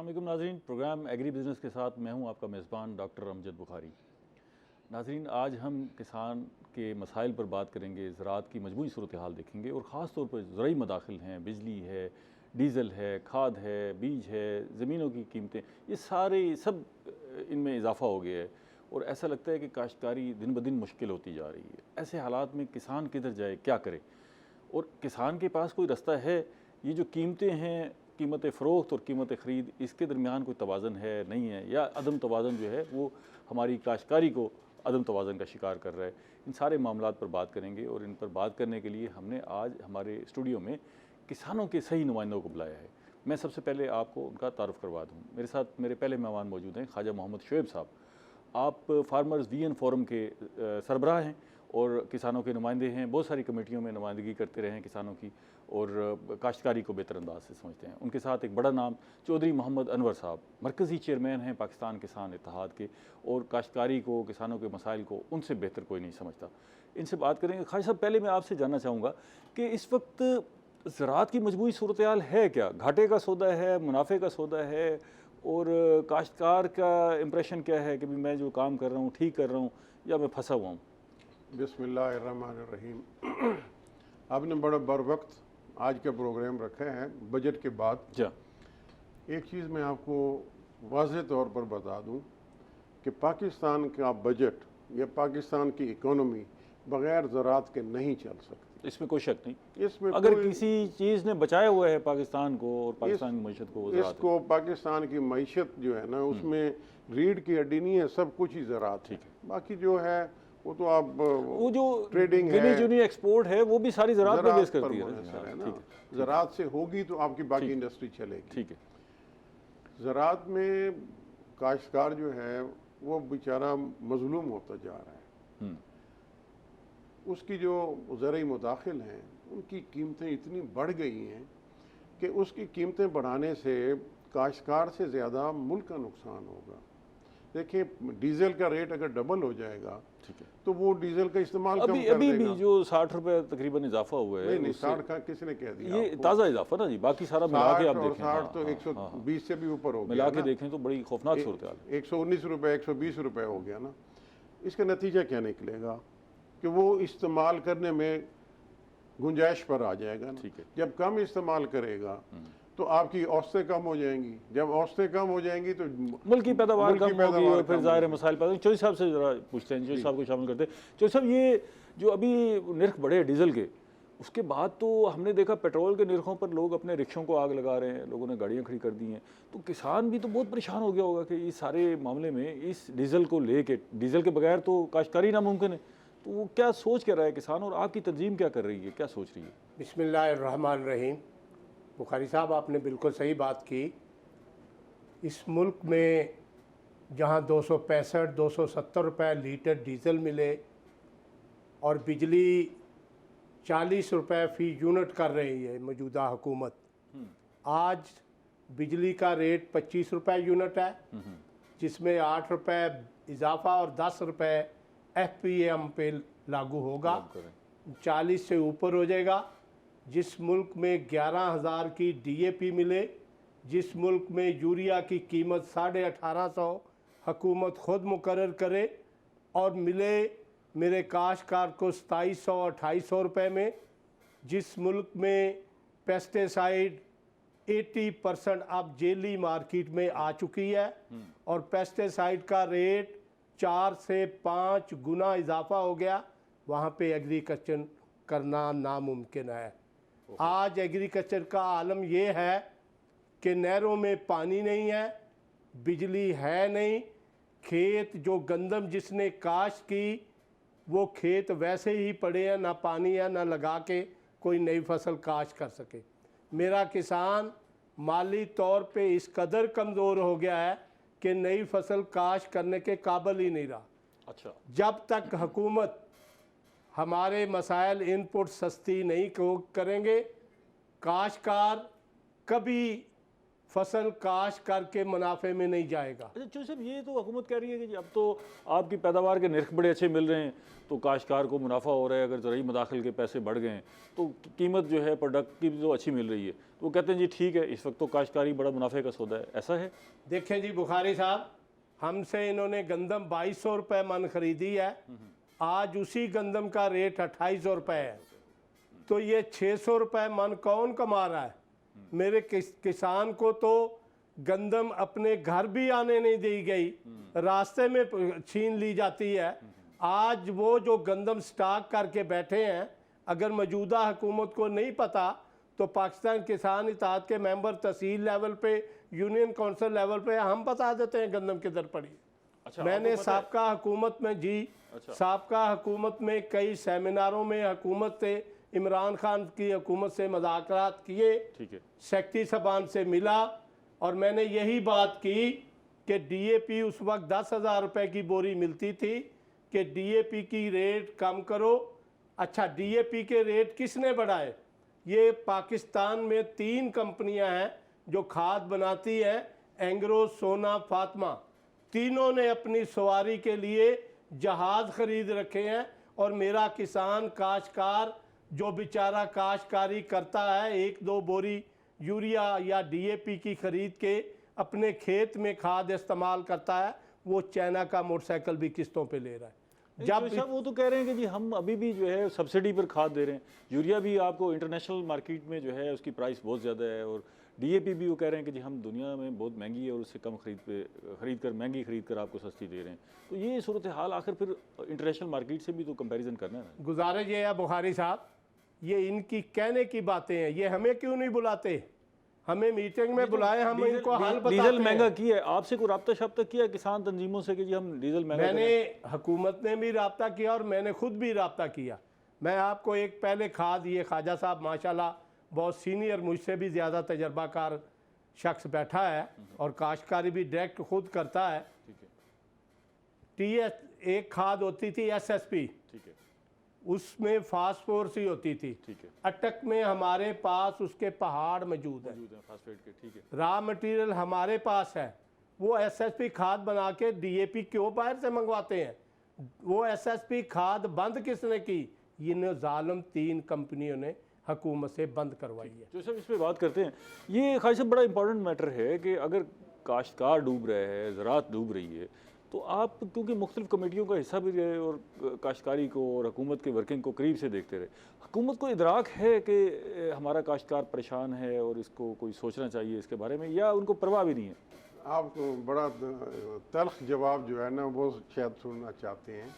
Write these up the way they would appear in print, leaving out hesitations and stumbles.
अस्सलाम वालेकुम नाज़रीन, प्रोग्राम एग्री बिज़नेस के साथ मैं हूं आपका मेज़बान डॉक्टर अमजद बुखारी। नाज़रीन, आज हम किसान के मसाइल पर बात करेंगे, ज़राअत की मजमूई सूरत हाल देखेंगे और ख़ास तौर पर ज़रूरी मदाखिल हैं, बिजली है, डीज़ल है, खाद है, बीज है, ज़मीनों की कीमतें, ये सारे सब इनमें इजाफ़ा हो गया है और ऐसा लगता है कि काश्तकारी दिन ब दिन मुश्किल होती जा रही है। ऐसे हालात में किसान किधर जाए, क्या करे? और किसान के पास कोई रास्ता है? ये जो कीमतें हैं, कीमत फ़रोख्त और कीमत ख़रीद, इसके दरमियान कोई तवाज़न है, नहीं है, या अदम तवाज़न जो है वो हमारी काश्तकारी को अदम तवाज़न का शिकार कर रहा है? इन सारे मामलात पर बात करेंगे और इन पर बात करने के लिए हमने आज हमारे स्टूडियो में किसानों के सही नुमाइंदों को बुलाया है। मैं सबसे पहले आपको उनका तारुफ़ करवा दूँ। मेरे साथ मेरे पहले मेहमान मौजूद हैं ख्वाजा मोहम्मद शुएब साहब। आप फार्मर्स वीएन फोरम के सरबराह हैं और किसानों के नुमाइंदे हैं, बहुत सारी कमेटियों में नुमाइंदगी करते रहे हैं किसानों की और काश्तकारी को बेहतर अंदाज से समझते हैं। उनके साथ एक बड़ा नाम चौधरी मोहम्मद अनवर साहब, मरकज़ी चेयरमैन हैं पाकिस्तान किसान इत्तेहाद के और काश्तकारी को, किसानों के मसाइल को उनसे बेहतर कोई नहीं समझता। इनसे बात करेंगे। ख्वाजा साहब, पहले मैं आपसे जानना चाहूँगा कि इस वक्त ज़राअत की मजमूई सूरत हाल है क्या? घाटे का सौदा है, मुनाफे का सौदा है, और काश्तकार का इम्प्रेशन क्या है कि मैं जो काम कर रहा हूँ ठीक कर रहा हूँ या मैं फंसा हुआ हूँ? बिस्मिल्लाहिर्रहमानिर्रहीम। आपने बड़ा बर वक्त आज का प्रोग्राम रखा है बजट के बाद। एक चीज़ मैं आपको वाज़ेह तौर पर बता दूं कि पाकिस्तान का बजट या पाकिस्तान की इकोनॉमी बग़ैर ज़राअत के नहीं चल सकती। इसमें कोई शक नहीं। इसमें अगर किसी चीज़ ने बचाया हुआ है पाकिस्तान को और पाकिस्तान की मईशत को, इसको पाकिस्तान की मईशत जो है ना, उसमें रीढ़ की हड्डी नहीं है, सब कुछ ही ज़राअत है। बाकी जो है वो तो आप वो जो ट्रेडिंग है, चुनी एक्सपोर्ट है, वो भी सारी ज़राअत पर बेस करती है ना। ज़राअत से होगी तो आपकी बाकी इंडस्ट्री चलेगी। ठीक है। ज़राअत में काश्तकार जो है वो बेचारा मजलूम होता जा रहा है। उसकी जो ज़रई मुदाखिल हैं उनकी कीमतें इतनी बढ़ गई हैं कि उसकी कीमतें बढ़ाने से काश्तकार से ज़्यादा मुल्क का नुकसान होगा। देखिए, डीजल का रेट अगर डबल हो जाएगा, ठीक है, तो वो डीजल का इस्तेमाल कम कर देगा। अभी भी जो 60 रुपए तकरीबन इजाफा हुआ है, नहीं 60 का किसने कह दिया? ये ताज़ा इजाफा ना जी, बाकी सारा मिला के आप देखें 60 तो 120 से भी ऊपर हो गया। मिला के देखें तो बड़ी खौफनाक सूरत हाल है। 119 रुपए 120 रुपए हो गया ना। इसका नतीजा क्या निकलेगा कि वो इस्तेमाल करने में गुंजाइश पर आ जाएगा ना। जब कम इस्तेमाल करेगा तो आपकी औसतें कम हो जाएंगी। जब औसतें कम हो जाएंगी तो मुल्क की पैदावार कम होगी और फिर ज़ाहिर मसाइल पैदा। चौधरी साहब से ज़रा पूछते हैं, चौधरी साहब को शामिल करते हैं। चौधरी साहब, ये जो अभी निर्ख बढ़े डीजल के, उसके बाद तो हमने देखा पेट्रोल के निर्खों पर लोग अपने रिक्शों को आग लगा रहे हैं, लोगों ने गाड़ियाँ खड़ी कर दी हैं। तो किसान भी तो बहुत परेशान हो गया होगा कि इस सारे मामले में, इस डीजल को लेके, डीजल के बगैर तो काश्तकारी नामुमकिन है। तो वो क्या सोच कर रहा है किसान और आपकी तंजीम क्या कर रही है, क्या सोच रही है? बिस्मिल्लाहिर्रहमानिर्रहीम। बुखारी साहब, आपने बिल्कुल सही बात की। इस मुल्क में जहां 265-270 रुपए लीटर डीज़ल मिले और बिजली 40 रुपए फ़ी यूनिट कर रही है मौजूदा हुकूमत, आज बिजली का रेट 25 रुपए यूनिट है, जिसमें 8 रुपए इजाफा और 10 रुपए FPM पे लागू होगा, 40 से ऊपर हो जाएगा। जिस मुल्क में 11,000 की DAP मिले, जिस मुल्क में यूरिया की कीमत 1850 हुकूमत खुद मुकर्रर करे और मिले मेरे काश्तकार को 2700-2800 रुपये में, जिस मुल्क में पेस्टिसाइड 80% अब जेली मार्केट में आ चुकी है और पेस्टिसाइड का रेट 4 से 5 गुना इजाफा हो गया, वहाँ पे एग्रीकल्चर करना नामुमकिन है। आज एग्रीकल्चर का आलम ये है कि नहरों में पानी नहीं है, बिजली है नहीं, खेत जो गंदम जिसने काश्त की वो खेत वैसे ही पड़े हैं, ना पानी है ना लगा के कोई नई फसल काश्त कर सके। मेरा किसान माली तौर पे इस कदर कमज़ोर हो गया है कि नई फसल काश्त करने के काबिल ही नहीं रहा। अच्छा, जब तक हुकूमत हमारे मसाइल इनपुट सस्ती नहीं करेंगे, काश्तकार कभी फसल काश करके मुनाफे में नहीं जाएगा। अच्छा चौधरी साहब, ये तो हुकूमत कह रही है कि जी अब तो आपकी पैदावार के नर्ख बड़े अच्छे मिल रहे हैं तो काश्तकार को मुनाफा हो रहा है, अगर ज़रूरी मदाखिल के पैसे बढ़ गए हैं तो कीमत जो है प्रोडक्ट की जो अच्छी मिल रही है, तो वो कहते हैं जी ठीक है, इस वक्त तो काश्तकारी बड़ा मुनाफे का सौदा है। ऐसा है? देखें जी बुखारी साहब, हमसे इन्होंने गंदम 2200 रुपये मन खरीदी है, आज उसी गंदम का रेट 2800 रुपये है, तो ये 600 रुपये मन कौन कमा रहा है? मेरे किसान को तो गंदम अपने घर भी आने नहीं दी गई, रास्ते में छीन ली जाती है। आज वो जो गंदम स्टॉक करके बैठे हैं, अगर मौजूदा हुकूमत को नहीं पता तो पाकिस्तान किसान इत्तेहाद के मेंबर तहसील लेवल पे, यूनियन काउंसिल लेवल पे हम बता देते हैं गंदम किधर पड़ी। अच्छा, मैंने साबका हुकूमत में जी, साबका हुकूमत में कई सेमिनारों में हुकूमत से, इमरान खान की हुकूमत से मुज़ाकरात किए, ठीक है, सेक्रेटरी साहबान से मिला और मैंने यही बात की कि डीएपी उस वक्त 10,000 रुपये की बोरी मिलती थी कि डीएपी की रेट कम करो। अच्छा, डीएपी के रेट किसने बढ़ाए? ये पाकिस्तान में 3 कंपनियां हैं जो खाद बनाती हैं, एंग्रो, सोना, फातिमा, तीनों ने अपनी सवारी के लिए जहाज़ खरीद रखे हैं और मेरा किसान काश्तकार जो बेचारा काश्तकारी करता है, 1-2 बोरी यूरिया या डीएपी की खरीद के अपने खेत में खाद इस्तेमाल करता है, वो चाइना का मोटरसाइकिल भी किस्तों पे ले रहा है। जब सब वो तो कह रहे हैं कि जी हम अभी भी जो है सब्सिडी पर खाद दे रहे हैं, यूरिया भी आपको इंटरनेशनल मार्केट में जो है उसकी प्राइस बहुत ज़्यादा है, और डीएपी भी वो कह रहे हैं कि जी हम दुनिया में बहुत महंगी है और उससे कम खरीद कर आपको सस्ती दे रहे हैं। तो ये सूरत हाल आखिर फिर इंटरनेशनल मार्केट से भी तो कंपैरिजन करना है ना। गुजारिश ये है बुखारी साहब, ये इनकी कहने की बातें हैं, ये हमें क्यों नहीं बुलाते? हमें मीटिंग में बुलाए, हम इनको हाल बताते हैं। डीजल महंगा किया है, आपसे कोई राब्ता शाब्ता किया किसान तंजीमों से कि जी हम डीजल महंगा? मैंने हुकूमत ने भी राब्ता किया और मैंने खुद भी राब्ता किया। मैं आपको एक पहले खाद, ये ख्वाजा साहब माशाल्लाह बहुत सीनियर, मुझसे भी ज़्यादा तजर्बाकार शख्स बैठा है और काश्तकारी भी डायरेक्ट खुद करता है। ठीक है, टीएस एक खाद होती थी एसएसपी, ठीक है, उसमें फास्फोरस ही होती थी। ठीक है, अटक में हमारे पास उसके पहाड़ मौजूद है, फास्फेट के, ठीक है, रॉ मटेरियल हमारे पास है। वो एसएसपी खाद बना के डीएपी क्यों बाहर से मंगवाते हैं? वो एसएसपी खाद बंद किसने की? इन जालिम 3 कंपनियों ने हुकूमत से बंद करवाई है। जो सब इस पर बात करते हैं, ये खास बड़ा इंपॉर्टेंट मैटर है कि अगर काश्तकार डूब रहे हैं, ज़राअत डूब रही है, तो आप क्योंकि मुख्तलिफ कमेटियों का हिस्सा भी रहे और काश्तकारी को और हुकूमत के वर्किंग को करीब से देखते रहे, हुकूमत को इदराक है कि हमारा काश्तकार परेशान है और इसको कोई सोचना चाहिए इसके बारे में, या उनको परवाह भी नहीं है? आप बड़ा तल्ख जवाब जो है ना वो शायद सुनना चाहते हैं।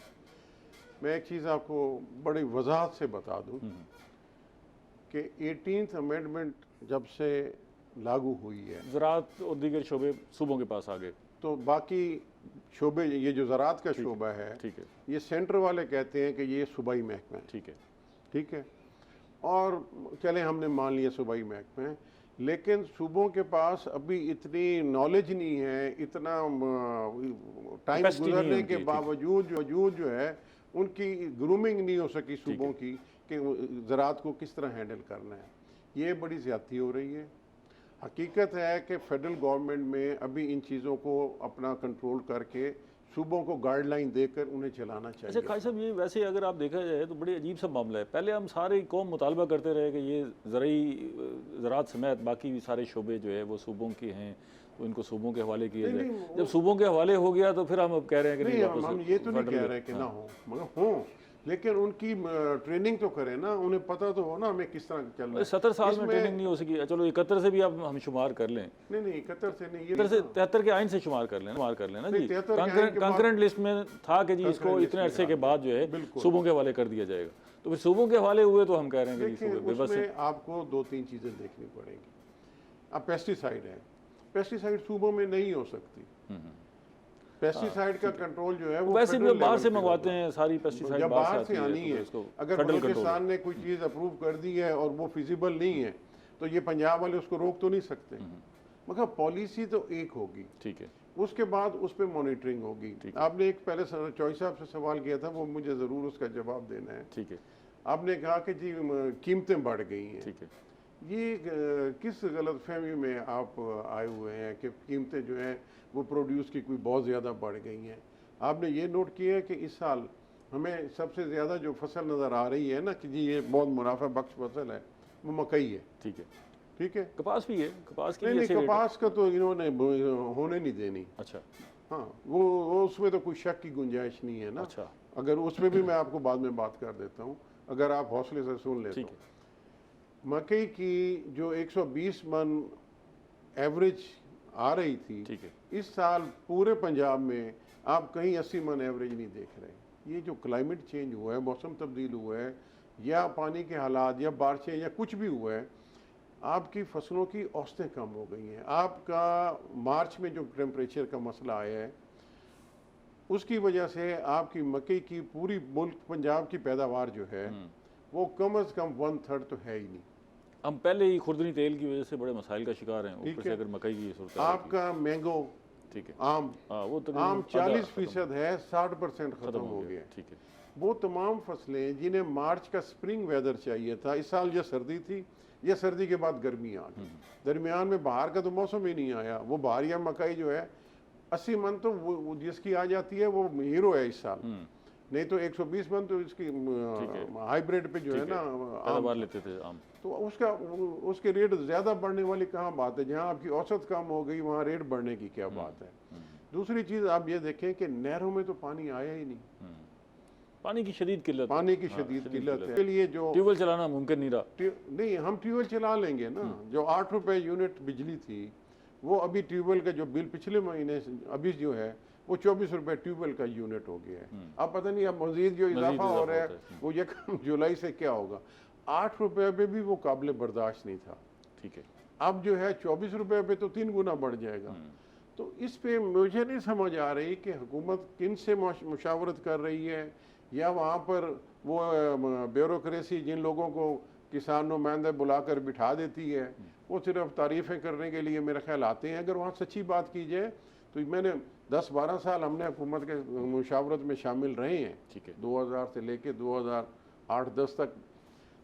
मैं एक चीज़ आपको बड़ी वजाहत से बता दूं कि 18th अमेंडमेंट जब से लागू हुई है, ज़राअत और दीगर शोबे सूबों के पास आ गए, तो बाकी शोबे, ये जो ज़राअत का शोबा है, ठीक है, ये सेंटर वाले कहते हैं कि ये सूबाई महकमा है। ठीक है, ठीक है, और चले हमने मान लिया सूबाई महकमा है, लेकिन सूबों के पास अभी इतनी नॉलेज नहीं है, इतना टाइम गुजरने के बावजूद जो है उनकी ग्रूमिंग नहीं हो सकी सूबों की कि ज़राअत को किस तरह हैंडल करना है। ये बड़ी ज़्यादती हो रही है। हकीकत है कि फेडरल गवर्नमेंट में अभी इन चीज़ों को अपना कंट्रोल करके सूबों को गाइडलाइन देकर उन्हें चलाना चाहिए। अच्छा खाई साहब, ये वैसे अगर आप देखा जाए तो बड़ी अजीब सा मामला है। पहले हम सारी कौम मुतालबा करते रहे कि ये ज़राअत समेत बाकी भी सारे शोबे जो है वो सूबों के हैं, तो इनको सूबों के हवाले किया जाए। जब सूबों के हवाले हो गया तो फिर हम अब कह रहे हैं कि नहीं, हम ये तो नहीं कह रहे कि ना हो, मगर हों, लेकिन उनकी ट्रेनिंग तो करें ना, उन्हें पता तो हो ना हमें किस तरह चलना है। 70 साल में ट्रेनिंग नहीं हो सकी, चलो 71 से भी अब हम शुमार कर लें। नहीं 71 से नहीं, 71 से 73 के आइन से शुमार कर लेना जी। कंकरेंट लिस्ट में था कि जी इसको इतने अरसे के बाद जो है सूबों के हवाले कर दिया जाएगा, तो फिर सूबों के हवाले हुए तो हम कह रहे हैं कि उसमें आपको 2-3 चीज़ें देखनी पड़ेंगी। अब पेस्टिसाइड है, पेस्टिसाइड सूबों में नहीं हो सकती। पेस्टिसाइड का कंट्रोल जो है वो वैसे भी बाहर से मंगवाते हैं, सारी पेस्टिसाइड जब बाहर से आनी है। अगर बलूचिस्तान ने कोई चीज़ अप्रूव कर दी है और वो फिजिबल नहीं है तो ये पंजाब वाले उसको रोक तो नहीं सकते, मगर पॉलिसी तो एक होगी। ठीक है, उसके बाद उस पर मॉनिटरिंग होगी। आपने एक पहले चौधरी साहब से सवाल किया था, वो मुझे ज़रूर उसका जवाब देना है। ठीक है, आपने कहा कि जी कीमतें बढ़ गई हैं। ठीक है, ये किस गलत फहमी में आप आए हुए हैं कि कीमतें जो हैं वो प्रोड्यूस की कोई बहुत ज़्यादा बढ़ गई हैं? आपने ये नोट किया है कि इस साल हमें सबसे ज़्यादा जो फसल नज़र आ रही है ना कि जी ये बहुत मुनाफा बख्श फसल है, वो मकई है। ठीक है, ठीक है, कपास भी है, कपास की नहीं भी नहीं, ऐसे रेट है। कपास का तो इन्होंने होने नहीं देनी। अच्छा हाँ, वो उसमें तो कोई शक की गुंजाइश नहीं है ना। अच्छा, अगर उसमें भी मैं आपको बाद में बात कर देता हूँ, अगर आप हौसले से सुन लेते ठीक हो। है, मकई की जो 120 मन एवरेज आ रही थी, ठीक है, इस साल पूरे पंजाब में आप कहीं 80 मन एवरेज नहीं देख रहे। ये जो क्लाइमेट चेंज हुआ है, मौसम तब्दील हुआ है, या पानी के हालात या बारिशें या कुछ भी हुआ है, आपकी फसलों की औसतें कम हो गई हैं। आपका मार्च में जो टेम्परेचर का मसला आया है, उसकी वजह से आपकी मकई की पूरी मुल्क पंजाब की पैदावार जो है वो कम से कम 1/3 तो है ही नहीं। हम पहले ही खुर्दनी तेल की वजह से बड़े मसाइल का शिकार हैं, ठीक ऊपर से है। अगर मकई की सूरत आपका मैंगो, ठीक है, आम हाँ वो तो आम 40% है, 60% खत्म हो गया। ठीक है, वो तमाम फसलें जिन्हें मार्च का स्प्रिंग वेदर चाहिए था, इस साल या सर्दी थी या सर्दी के बाद गर्मी आ गई, दरमियान में बाहर का तो मौसम ही नहीं आया। वो बाहर या मकई जो है 80 मन तो वो जिसकी आ जाती है वो हीरो है इस साल, नहीं तो 120 मन तो इसकी हाइब्रिड पे जो है ना पैदावार लेते थे आम। तो उसके रेट ज़्यादा बढ़ने वाली कहाँ बात है? जहाँ आपकी औसत कम हो गई वहाँ रेट बढ़ने की क्या बात है? दूसरी चीज़ आप ये देखें कि नहरों में तो पानी आया ही नहीं, पानी की शदीद किल्लत, पानी की शदीद किल्लत है। इसके लिए जो ट्यूबवेल चलाना मुमकिन नहीं रहा। नहीं, हम ट्यूबवेल चला लेंगे ना। जो 8 रुपए यूनिट बिजली थी, वो अभी ट्यूबवेल का जो बिल पिछले महीने अभी जो है वो 24 रुपए ट्यूबवेल का यूनिट हो गया है। अब पता नहीं अब मजीद जो इजाफा हो रहा है वो 1 जुलाई से क्या होगा। 8 रुपए पे भी वो काबिल बर्दाश्त नहीं था, ठीक है, अब जो है 24 रुपए पे तो 3 गुना बढ़ जाएगा। तो इस पे मुझे नहीं समझ आ रही कि हुकूमत किन से मुशावरत कर रही है, या वहाँ पर वो ब्यूरोक्रेसी जिन लोगों को किसान नुमाइंदे बुलाकर बिठा देती है, वो सिर्फ तारीफ़ें करने के लिए मेरा ख्याल आते हैं। अगर वहाँ सच्ची बात की जाए तो मैंने 10-12 साल हमने हुकूमत के मुशावरत में शामिल रहे हैं, ठीक है, 2000 से लेके 2008-10 तक।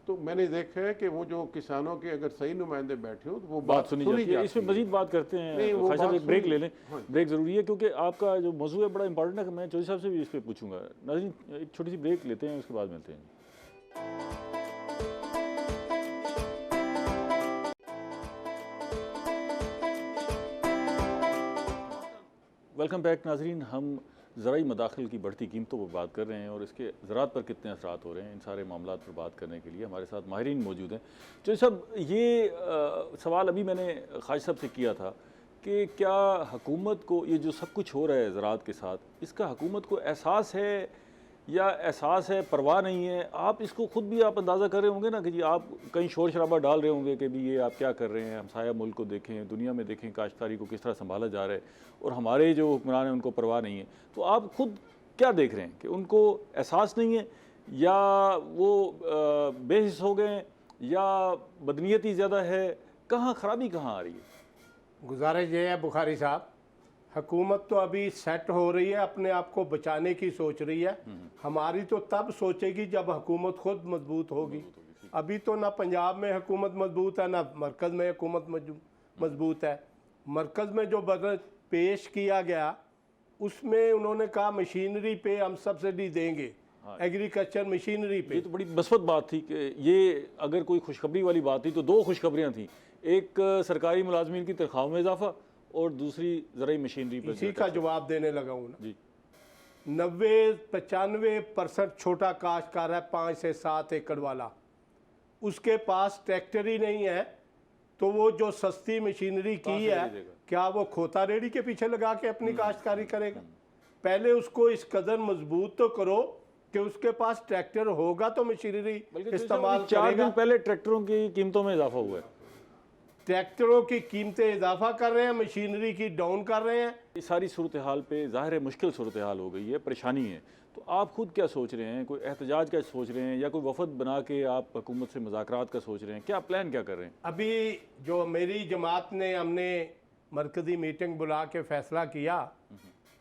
तो मैंने देखा है कि वो जो किसानों के अगर सही नुमाइंदे बैठे हो तो वो बात सुनी जाती है। इस पर मजीद बात करते हैं। नहीं, वो खास साहब बात एक ब्रेक ले लें, हाँ। ब्रेक ज़रूरी है क्योंकि आपका जो मौजू है बड़ा इंपॉर्टेंट है। मैं चौधरी साहब से भी इस पर पूछूंगा। नाज़रीन एक छोटी सी ब्रेक लेते हैं, उसके बाद मिलते हैं। वेलकम बैक नाजरीन। हम ज़राई मदाखिल की बढ़ती कीमतों पर बात कर रहे हैं और इसके ज़रात पर कितने असरात हो रहे हैं, इन सारे मामलात पर बात करने के लिए हमारे साथ माहिरीन मौजूद हैं। तो सब ये सवाल अभी मैंने खाज साहब से किया था कि क्या हुकूमत को ये जो सब कुछ हो रहा है ज़रात के साथ, इसका हुकूमत को एहसास है या एहसास है परवाह नहीं है? आप इसको ख़ुद भी आप अंदाज़ा कर रहे होंगे ना कि जी आप कहीं शोर शराबा डाल रहे होंगे कि भी ये आप क्या कर रहे हैं, हमसाया मुल्क को देखें, दुनिया में देखें काश्तकारी को किस तरह संभाला जा रहा है और हमारे जो हुक्मरान हैं उनको परवाह नहीं है। तो आप खुद क्या देख रहे हैं कि उनको एहसास नहीं है या वो बेहिस हो गए या बदनीयती ज़्यादा है? कहाँ ख़राबी कहाँ आ रही है? गुजारिश ये है बुखारी साहब, हुकूमत तो अभी सेट हो रही है, अपने आप को बचाने की सोच रही है। हमारी तो तब सोचेगी जब हुकूमत खुद मजबूत होगी। अभी तो ना पंजाब में हुकूमत मजबूत है, ना मरकज़ में हुकूमत मजबूत है। मरकज़ में जो बजट पेश किया गया उसमें उन्होंने कहा मशीनरी पे हम सब्सिडी देंगे, एग्रीकल्चर मशीनरी पे। ये तो बड़ी बसवत बात थी कि ये अगर कोई खुशखबरी वाली बात थी तो दो खुशखबरियाँ थी, एक सरकारी मुलाजमीन की तनख्वाह में इजाफा और दूसरी ज़राई मशीनरी पर। इसी का जवाब देने लगा हूँ ना जी। 90-95% छोटा काश्तकार है, 5 से 7 एकड़ वाला, उसके पास ट्रैक्टर ही नहीं है, तो वो जो सस्ती मशीनरी की है क्या वो खोता रेडी के पीछे लगा के अपनी काश्तकारी करेगा? पहले उसको इस कदर मजबूत तो करो कि उसके पास ट्रैक्टर होगा तो मशीनरी इस्तेमाल 4 दिन पहले ट्रैक्टरों की कीमतों में इजाफा हुआ है। ट्रैक्टरों की कीमतें इजाफा कर रहे हैं, मशीनरी की डाउन कर रहे हैं। इस सारी सूरत हाल पे ज़ाहिर है मुश्किल सूरत हाल हो गई है, परेशानी है। तो आप खुद क्या सोच रहे हैं? कोई एहतजाज का सोच रहे हैं या कोई वफद बना के आप हुकूमत से मुज़ाकरात का सोच रहे हैं? क्या प्लान क्या कर रहे हैं? अभी जो मेरी जमात ने हमने मरकज़ी मीटिंग बुला के फ़ैसला किया,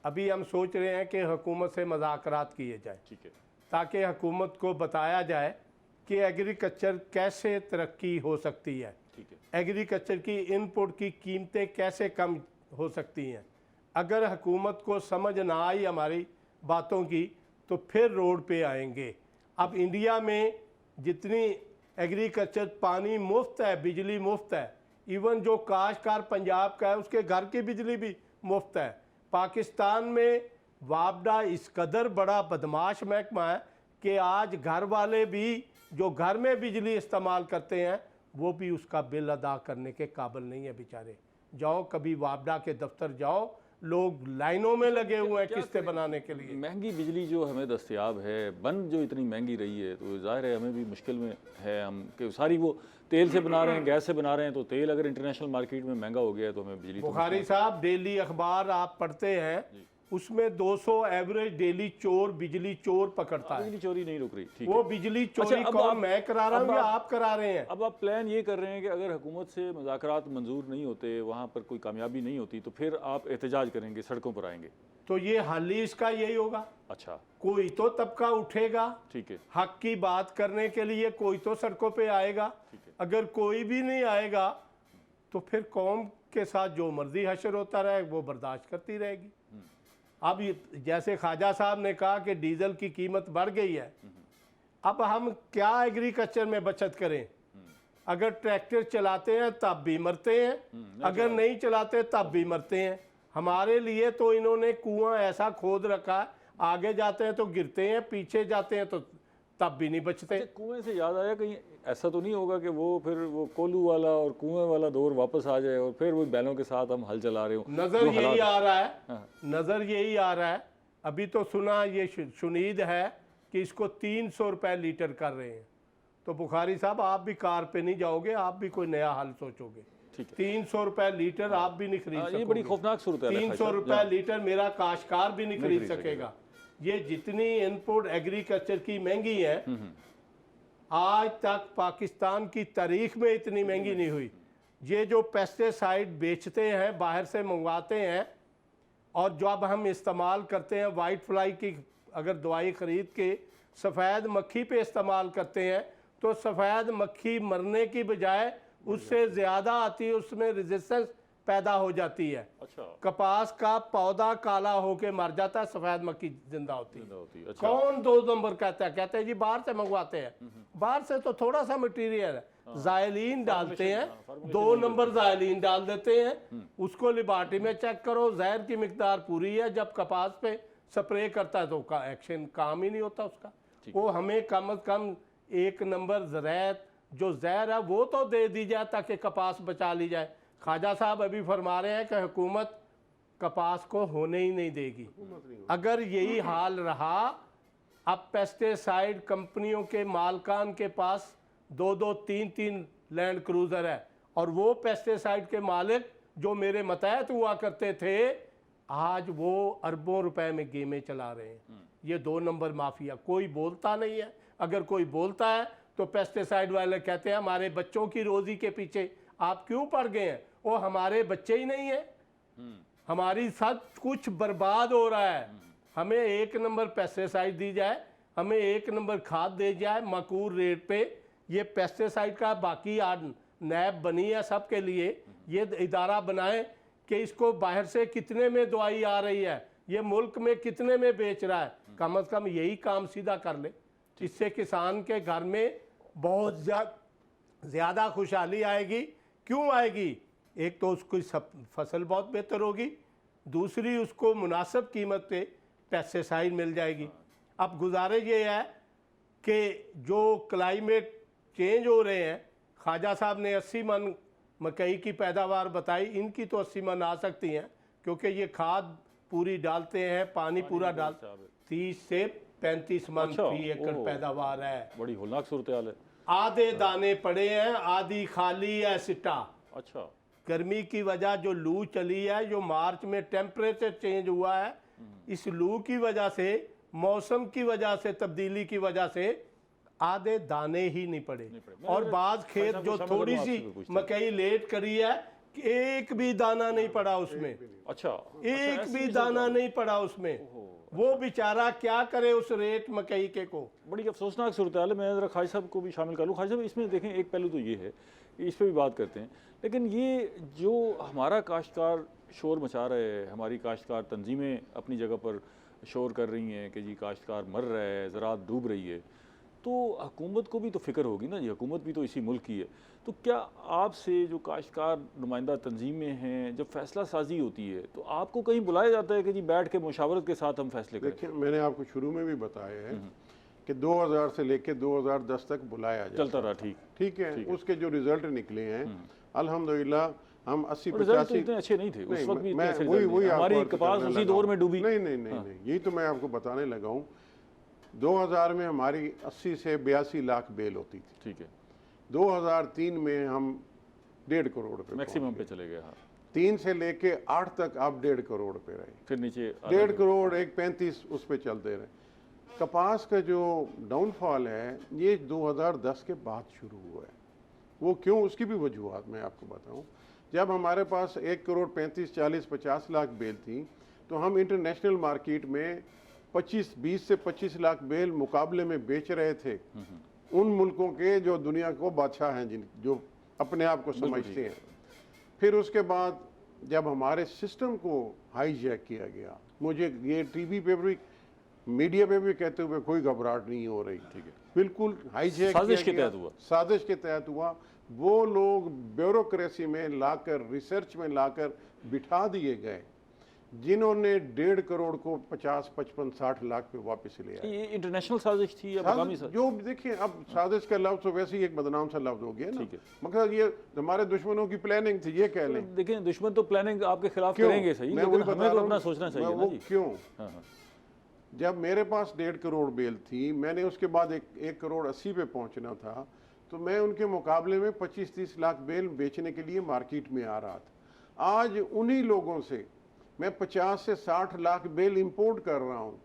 अभी हम सोच रहे हैं कि हुकूमत से मुज़ाकरात किए जाए, ठीक है, ताकि हुकूमत को बताया जाए कि एग्रीकल्चर कैसे तरक्की हो सकती है। एग्रीकल्चर की इनपुट की कीमतें कैसे कम हो सकती हैं। अगर हुकूमत को समझ ना आई हमारी बातों की तो फिर रोड पे आएंगे। अब इंडिया में जितनी एग्रीकल्चर, पानी मुफ्त है, बिजली मुफ्त है, इवन जो काश्तकार पंजाब का है उसके घर की बिजली भी मुफ्त है। पाकिस्तान में वापडा इस कदर बड़ा बदमाश महकमा है कि आज घर वाले भी जो घर में बिजली इस्तेमाल करते हैं वो भी उसका बिल अदा करने के काबिल नहीं है बेचारे। जाओ कभी वापडा के दफ्तर जाओ, लोग लाइनों में लगे हुए हैं किस्तें बनाने के लिए। महंगी बिजली जो हमें दस्तयाब है, बन जो इतनी महंगी रही है, तो जाहिर है हमें भी मुश्किल में है। हम कि सारी वो तेल से बना रहे हैं, गैस से बना रहे हैं, तो तेल अगर इंटरनेशनल मार्केट में महंगा हो गया है तो हमें बिजली बुखारी साहब डेली अखबार आप पढ़ते हैं, उसमें 200 एवरेज डेली चोर, बिजली चोर पकड़ता है। बिजली चोरी नहीं रुक रही, ठीक वो है। बिजली चोरी कौन, मैं करा रहा हूँ या आप करा रहे हैं? अब आप प्लान ये कर रहे हैं कि अगर हुकूमत से मुज़ाकरात मंजूर नहीं होते, वहाँ पर कोई कामयाबी नहीं होती, तो फिर आप एहतजाज करेंगे, सड़कों पर आएंगे। तो ये हल ही इसका यही होगा। अच्छा, कोई तो तबका उठेगा, ठीक है, हक की बात करने के लिए कोई तो सड़कों पे आएगा। अगर कोई भी नहीं आएगा तो फिर कौम के साथ जो मर्जी हशर होता रहे वो बर्दाश्त करती रहेगी। अब जैसे ख्वाजा साहब ने कहा कि डीजल की कीमत बढ़ गई है, अब हम क्या एग्रीकल्चर में बचत करें? अगर ट्रैक्टर चलाते हैं तब भी मरते हैं, अगर नहीं चलाते तब भी मरते हैं। हमारे लिए तो इन्होंने कुआं ऐसा खोद रखा है, आगे जाते हैं तो गिरते हैं, पीछे जाते हैं तो तब भी नहीं बचते। कुएं से याद आया, कहीं ऐसा तो नहीं होगा कि वो फिर वो कोलू वाला और कुएं वाला दौर वापस आ जाए और फिर वो बैलों के साथ हम हल चला रहे हो? नजर यही आ रहा है, नजर यही आ रहा है। अभी तो सुना ये शुनीद है कि इसको 300 रुपए लीटर कर रहे हैं। तो बुखारी साहब आप भी कार पे नहीं जाओगे, आप भी कोई नया हल सोचोगे। 300 रुपए लीटर आप भी नहीं खरीद सकते। ये बड़ी खौफनाक सूरत है। 300 रुपए लीटर मेरा काश्तकार भी नहीं खरीद सकेगा। ये जितनी इनपुट एग्रीकल्चर की महंगी है, आज तक पाकिस्तान की तारीख में इतनी महंगी नहीं हुई। ये जो पेस्टिसाइड बेचते हैं, बाहर से मंगवाते हैं, और जब हम इस्तेमाल करते हैं वाइट फ्लाई की अगर दवाई ख़रीद के सफ़ेद मक्खी पे इस्तेमाल करते हैं तो सफ़ेद मक्खी मरने की बजाय उससे ज़्यादा आती है, उसमें रेजिस्टेंस पैदा हो जाती है। अच्छा। कपास का पौधा काला होके मर जाता है, सफ़ेद मक्खी जिंदा होती है। अच्छा। कौन 2 नंबर कहता है? कहते हैं जी बाहर से मंगवाते हैं। बाहर से तो थोड़ा सा मटीरियल है, जायलीन डालते हैं, 2 नंबर जायलीन डाल देते हैं, उसको लिबार्टी में चेक करो, जहर की मिकदार पूरी है। जब कपास पे स्प्रे करता है तो का एक्शन काम ही नहीं होता उसका। वो हमें कम अज कम 1 नंबर ज़रैत जो जहर है वो तो दे दी जाए ताकि कपास बचा ली जाए। ख्वाजा साहब अभी फरमा रहे हैं कि हुकूमत कपास को होने ही नहीं देगी। अगर यही हाल रहा, अब पेस्टिसाइड कंपनियों के मालकान के पास 2-2, 3-3 लैंड क्रूज़र है, और वो पेस्टिसाइड के मालिक जो मेरे मतहत हुआ करते थे, आज वो अरबों रुपए में गेमें चला रहे हैं। ये 2 नंबर माफिया, कोई बोलता नहीं है। अगर कोई बोलता है तो पेस्टिसाइड वाले कहते हैं हमारे बच्चों की रोजी के पीछे आप क्यों पड़ गए हैं? वो हमारे बच्चे ही नहीं है, हमारी सब कुछ बर्बाद हो रहा है। हमें 1 नंबर पेस्टिसाइड दी जाए, हमें 1 नंबर खाद दे जाए माकूल रेट पे। ये पेस्टिसाइड का बाकी नैब बनी है सबके लिए, ये इदारा बनाए कि इसको बाहर से कितने में दवाई आ रही है, ये मुल्क में कितने में बेच रहा है। कम अज़ कम यही काम सीधा कर ले, इससे किसान के घर में बहुत ज़्यादा खुशहाली आएगी। क्यों आएगी? एक तो उसकी फसल बहुत बेहतर होगी, दूसरी उसको मुनासिब कीमत पे पेस्टिसाइड मिल जाएगी। अब गुजारिश ये है कि जो क्लाइमेट चेंज हो रहे हैं, ख्वाजा साहब ने 80 मन मकई की पैदावार बताई, इनकी तो 80 मन आ सकती हैं क्योंकि ये खाद पूरी डालते हैं, पानी पूरा डाल 30 से 35 मन फी एकड़ पैदावार है। बड़ी होलनाक सूरत हाल है। आधे दाने पड़े हैं, आधी खाली है सिट्टा। अच्छा। गर्मी की वजह जो लू चली है, जो मार्च में टेम्परेचर चेंज हुआ है, इस लू की वजह से, मौसम की वजह से, तब्दीली की वजह से आधे दाने ही नहीं पड़े। और बाद खेत जो थोड़ी सी मकई लेट करी है, एक भी दाना नहीं पड़ा उसमें, अच्छा, एक भी दाना नहीं पड़ा उसमें। वो बेचारा क्या करे उस रेट मकई के को। बड़ी अफसोसनाक सूरत हाल है। मैं ज़रा खाई साहब को भी शामिल कर लूँ। खाई साहब, इसमें देखें, एक पहलू तो ये है, इस पर भी बात करते हैं, लेकिन ये जो हमारा काश्तकार शोर मचा रहे हैं, हमारी काश्तकार तंजीमें अपनी जगह पर शोर कर रही हैं कि जी काश्तकार मर रहा है, ज़राअत डूब रही है, तो हुकूमत को भी तो फ़िक्र होगी ना जी, हुकूमत भी तो इसी मुल्क की है। तो क्या आपसे जो काश्तकार नुमाइंदा तंजीमें हैं, जब फ़ैसला साजी होती है तो आपको कहीं बुलाया जाता है कि जी बैठ के मुशावरत के साथ हम फैसले करें? देखिए, मैंने आपको शुरू में भी बताया है कि 2000 से लेकर 2010 तक बुलाया जाता चलता रहा, ठीक है। उसके जो रिजल्ट निकले हैं अल्हम्दुलिल्लाह, हम 80-85 तो इतने अच्छे नहीं थे उस वक्त भी, मैं इतने वही रिजल्ट नहीं थे। हमारी आपको कपास बताने उसी लगा दौर हूं। में डूबी। नहीं, यही तो मैं आपको बताने लगा हूँ। 2000 में हमारी 80 से 82 लाख बेल होती थी। ठीक है, 2003 में हम 1.5 करोड़ पे मैक्सिमम पे चले गए। हाँ, 3 से लेके 8 तक आप 1.5 करोड़ पे रहे, फिर नीचे 1.5 करोड़ 1.35 उस पे चलते रहे। कपास का जो डाउनफॉल है ये 2010 के बाद शुरू हुआ है। वो क्यों, उसकी भी वजूहत मैं आपको बताऊं। जब हमारे पास 1 करोड़ 35, 40, 50 लाख बेल थी, तो हम इंटरनेशनल मार्केट में 20 से 25 लाख बेल मुकाबले में बेच रहे थे उन मुल्कों के जो दुनिया को बादशाह हैं, जिन जो अपने आप को समझते हैं। फिर उसके बाद जब हमारे सिस्टम को हाईजैक किया गया, मुझे ये टीवी पे भी मीडिया पे भी कहते हुए कोई घबराहट नहीं हो रही। ठीक है, बिल्कुल हाईजैक साजिश के तहत हुआ, साजिश के तहत हुआ। वो लोग ब्यूरोक्रेसी में लाकर, रिसर्च में लाकर बिठा दिए गए जिन्होंने 1.5 करोड़ को 50, 55, 60 लाख पे वापस ले आए। ये इंटरनेशनल साजिश थी या मकामी साजिश? जो देखिए, अब साजिश का लफ्ज तो वैसे ही एक बदनाम सा लफ्ज हो गया ना, मगर ये हमारे दुश्मनों की प्लानिंग थी, ये कह लें। देखें, दुश्मन तो प्लानिंग आपके खिलाफ करेंगे सही, लेकिन हमें तो अपना सोचना चाहिए ना जी। क्यों? जब मेरे पास 1.5 करोड़ बेल थी, मैंने उसके बाद 1 करोड़ 80 पे पहुंचना था, तो मैं उनके मुकाबले में 25-30 लाख बेल बेचने के लिए मार्केट में आ रहा था। आज उन्हीं लोगों से मैं 50 से 60 लाख बेल इंपोर्ट कर रहा हूँ।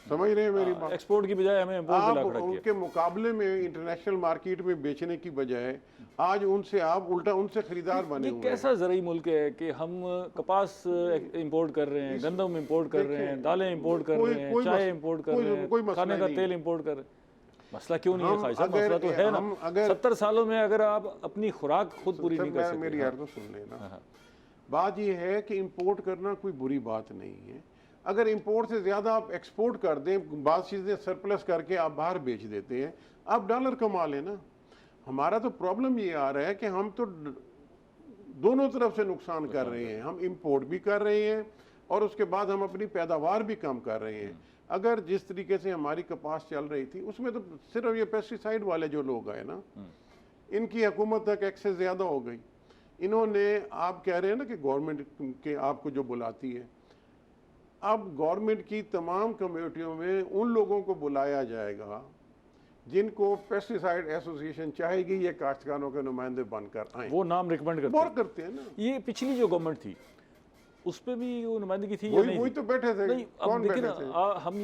समझ रहे हैं मेरी बात? एक्सपोर्ट की बजाय हमें इंपोर्ट पे ला खड़ा किया। उनके मुकाबले में इंटरनेशनल मार्केट में बेचने की बजाय आज उनसे आप उल्टा उनसे खरीदार बने हुए हैं। कैसा ज़रूरी मुल्क है कि हम कपास इंपोर्ट कर रहे हैं, गंदम इंपोर्ट कर रहे हैं, दालें इंपोर्ट कर रहे हैं, चाय इंपोर्ट कर रहे हैं, खाने का तेल इंपोर्ट कर रहे हैं। मसला क्यों नहीं है खाई साहब? मसला तो है ना। 70 सालों में अगर आप अपनी खुराक खुद पूरी नहीं कर सकते। मेरी यार तो सुन लेना, बात यह है कि इंपोर्ट करना कोई बुरी बात नहीं है। अगर इंपोर्ट से ज़्यादा आप एक्सपोर्ट कर दें, बाद चीज़ें सरप्लस करके आप बाहर बेच देते हैं, आप डॉलर कमा लेना। हमारा तो प्रॉब्लम ये आ रहा है कि हम तो दोनों तरफ से नुकसान कर रहे हैं। हम इंपोर्ट भी कर रहे हैं और उसके बाद हम अपनी पैदावार भी कम कर रहे हैं। अगर जिस तरीके से हमारी कपास चल रही थी, उसमें तो सिर्फ ये पेस्टिसाइड वाले जो लोग आए ना, इनकी हुकूमत तक एक्सेस ज़्यादा हो गई। इन्होंने, आप कह रहे हैं ना कि गवर्नमेंट के आपको जो बुलाती है, अब गवर्नमेंट की तमाम कमेटियों में उन लोगों को बुलाया जाएगा जिनको पेस्टिसाइड एसोसिएशन चाहेगी ये काश्तकारों के नुमाइंदे बनकर आए। वो नाम रिकमेंड करते हैं ना। ये पिछली जो गवर्नमेंट थी उस पर भी वो नुमाइंदगी थी या नहीं? वही तो बैठे थे। नहीं, कौन बैठे थे? हम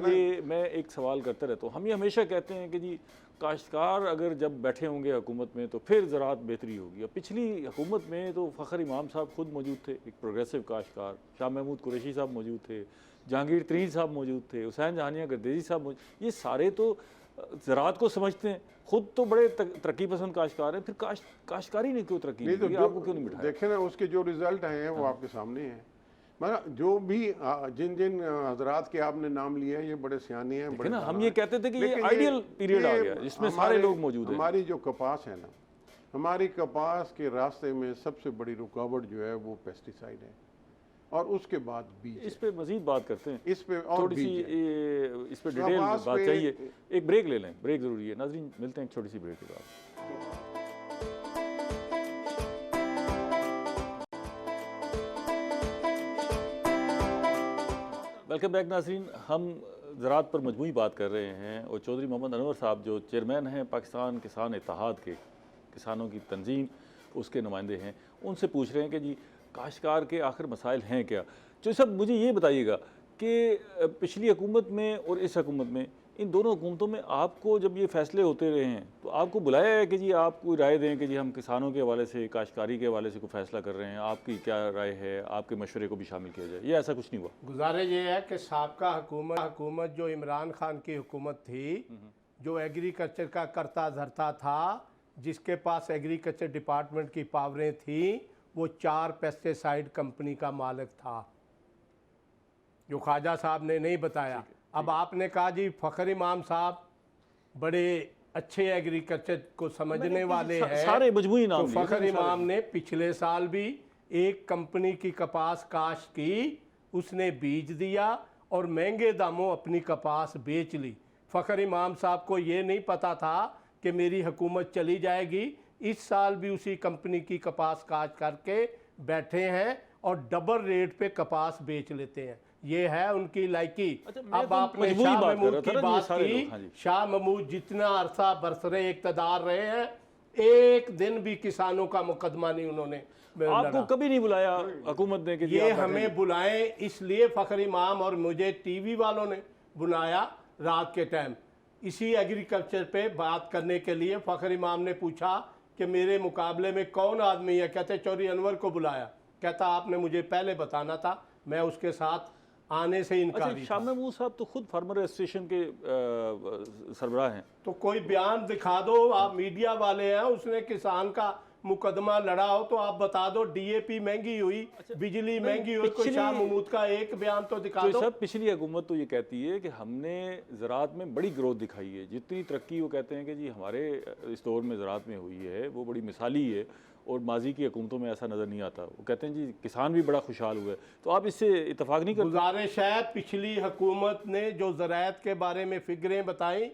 ये मैं एक सवाल करता रहता हूँ। हम ये हमेशा कहते हैं कि जी काश्तकार अगर जब बैठे होंगे हुकूमत में तो फिर ज़राअत बेहतरी होगी। अब पिछली हुकूमत में तो फ़खर इमाम साहब खुद मौजूद थे, एक प्रोग्रेसिव काश्तकार, शाह महमूद कुरैशी साहब मौजूद थे, जहांगीर तरीन साहब मौजूद थे, हुसैन जहानिया गर्देजी साहब मौजूद। ये सारे तो ज़राअत को समझते हैं, खुद तो बड़े तरक्की पसंद काश्तकार हैं, फिर काश्तकारी ने क्यों तरक्की नहीं की? आपको क्यों नहीं बिठाया? देखें ना, उसके जो रिजल्ट हैं वो आपके सामने हैं। मगर जो भी जिन जिन हजरात के आपने नाम लिए हैं, ये बड़े सियाने हैं, बड़े ना। हम ये कहते थे कि ये आइडियल पीरियड आ गया जिसमें सारे लोग मौजूद हैं। हमारी जो कपास है ना, हमारी कपास के रास्ते में सबसे बड़ी रुकावट जो है वो पेस्टिसाइड है और उसके बाद बीज। इस पे मजीद बात करते हैं, इस पे और थोड़ी सी इस पे डिटेल बात चाहिए। एक ब्रेक ले लें, ब्रेक ज़रूरी है। नाज़रीन, मिलते हैं एक छोटी सी ब्रेक के बाद। वेलकम बैक नाज़रीन। हम ज़राअत पर मजमूई बात कर रहे हैं और चौधरी मोहम्मद अनवर साहब जो चेयरमैन हैं पाकिस्तान किसान इत्तेहाद के, किसानों की तंजीम, उसके नुमाइंदे हैं, उनसे पूछ रहे हैं कि जी काश्तकार के आखिर मसाइल हैं क्या। जो सब मुझे ये बताइएगा कि पिछली हुकूमत में और इस हुकूमत में इन दोनों हुकूमतों में आपको जब ये फैसले होते रहे हैं तो आपको बुलाया है कि जी आप कोई राय दें कि जी हम किसानों के हवाले से, काश्तकारी के हवाले से कोई फैसला कर रहे हैं, आपकी क्या राय है, आपके मशवरे को भी शामिल किया जाए, ये ऐसा कुछ नहीं हुआ? गुजारिश ये है कि साबका हुकूमत जो इमरान खान की हुकूमत थी, जो एग्रीकल्चर का करता धरता था, जिसके पास एग्रीकल्चर डिपार्टमेंट की पावरें थी, वो 4 पेस्टिसाइड कंपनी का मालिक था, जो ख्वाजा साहब ने नहीं बताया। अब आपने कहा जी फ़खर इमाम साहब बड़े अच्छे एग्रीकल्चर को समझने वाले हैं, सारे मजमूई नाम तो फ़खर इमाम ने पिछले साल भी एक कंपनी की कपास काश्त की, उसने बीज दिया और महंगे दामों अपनी कपास बेच ली। फ़खर इमाम साहब को ये नहीं पता था कि मेरी हुकूमत चली जाएगी। इस साल भी उसी कंपनी की कपास काश्त करके बैठे हैं और डबल रेट पे कपास बेच लेते हैं। ये है उनकी लायकी। अब आपने शाह महमूद की बात की, शाह महमूद जितना अरसा बरसरे इक़्तिदार रहे हैं, एक दिन भी किसानों का मुकदमा नहीं उन्होंने आपको कभी नहीं बुलाया हुकूमत ने कि ये हमें बुलाएं, इसलिए फ़खर इमाम और मुझे टीवी वालों ने बुलाया रात के टाइम इसी एग्रीकल्चर पे बात करने के लिए। फ़खर इमाम ने पूछा कि मेरे मुकाबले में कौन आदमी है, कहते चौधरी अनवर को बुलाया। कहता आपने मुझे पहले बताना था, मैं उसके साथ आने से इनकारी। शाह महमूद साहब तो खुद फार्मर एसोसिएशन के सरबराह हैं, तो कोई बयान दिखा दो, आप मीडिया वाले हैं, उसने किसान का मुकदमा लड़ा हो तो आप बता दो। डीएपी महंगी हुई, बिजली महंगी हुई, कोई शाह महमूद का एक बयान तो दिखा दो। सब पिछली हुकूमत तो ये कहती है कि हमने ज़राअत में बड़ी ग्रोथ दिखाई है, जितनी तरक्की वो कहते हैं कि जी हमारे इस दौर में ज़राअत में हुई है वो बड़ी मिसाली है और माजी की हुकूमतों में ऐसा नज़र नहीं आता। वो कहते हैं जी किसान भी बड़ा खुशहाल हुआ है, तो आप इससे इतफाक़ नहीं करते? गुजारिश है, पिछली हुकूमत ने जो ज़राअत के बारे में फिगरें बताई,